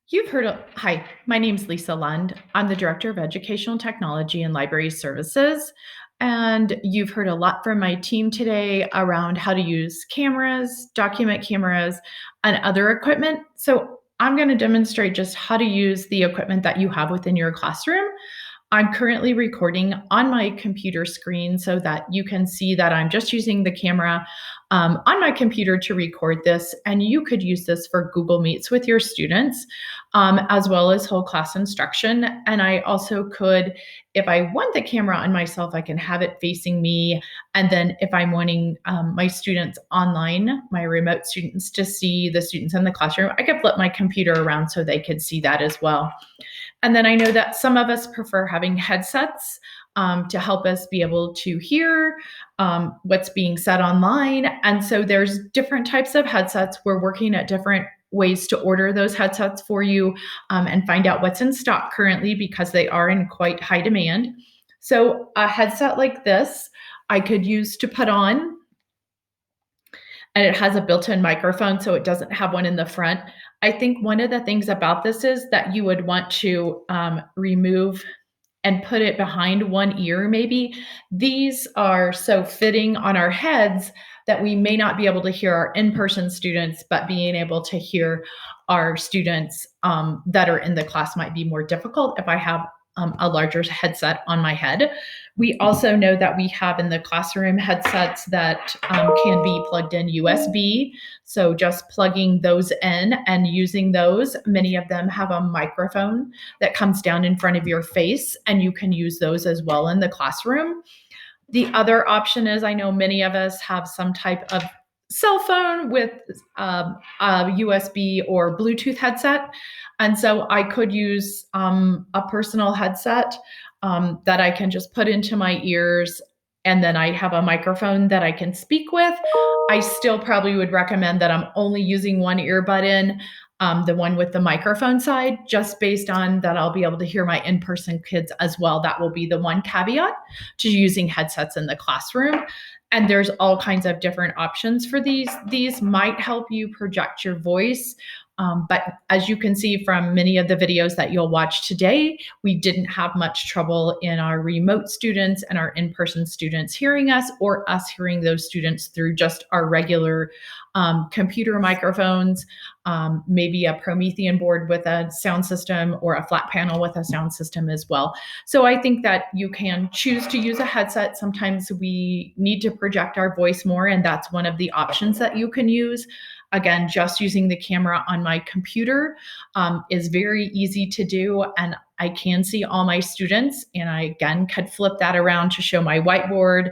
Hi, my name's Lisa Lund. I'm the Director of Educational Technology and Library Services. And you've heard a lot from my team today around how to use cameras, document cameras, and other equipment. So I'm going to demonstrate just how to use the equipment that you have within your classroom. I'm currently recording on my computer screen so that you can see that I'm just using the camera on my computer to record this. And you could use this for Google Meets with your students, as well as whole class instruction. And I also could, if I want the camera on myself, I can have it facing me. And then if I'm wanting my students online, my remote students, to see the students in the classroom, I could flip my computer around so they could see that as well. And then I know that some of us prefer having headsets to help us be able to hear what's being said online. And so there's different types of headsets. We're working at different ways to order those headsets for you and find out what's in stock currently because they are in quite high demand. So a headset like this, I could use to put on, and it has a built-in microphone, so it doesn't have one in the front. I think one of the things about this is that you would want to remove and put it behind one ear, maybe. These are so fitting on our heads that we may not be able to hear our in-person students, but being able to hear our students that are in the class might be more difficult if I have a larger headset on my head. We also know that we have in the classroom headsets that can be plugged in USB. So just plugging those in and using those, many of them have a microphone that comes down in front of your face, and you can use those as well in the classroom. The other option is I know many of us have some type of cell phone with a USB or Bluetooth headset. And so I could use a personal headset that I can just put into my ears. And then I have a microphone that I can speak with. I still probably would recommend that I'm only using one earbud in, the one with the microphone side, just based on that I'll be able to hear my in-person kids as well. That will be the one caveat to using headsets in the classroom. And there's all kinds of different options for these. These might help you project your voice. But as you can see from many of the videos that you'll watch today, we didn't have much trouble in our remote students and our in-person students hearing us, or us hearing those students through just our regular computer microphones, maybe a Promethean board with a sound system, or a flat panel with a sound system as well. So I think that you can choose to use a headset. Sometimes we need to project our voice more, and that's one of the options that you can use. Again, just using the camera on my computer is very easy to do, and I can see all my students, and I, again, could flip that around to show my whiteboard.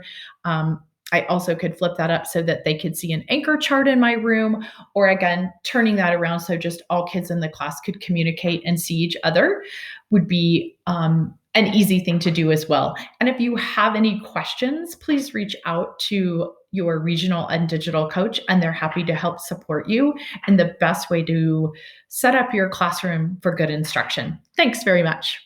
I also could flip that up so that they could see an anchor chart in my room, or again, turning that around so just all kids in the class could communicate and see each other would be an easy thing to do as well. And if you have any questions, please reach out to your regional and digital coach, and they're happy to help support you in the best way to set up your classroom for good instruction. Thanks very much.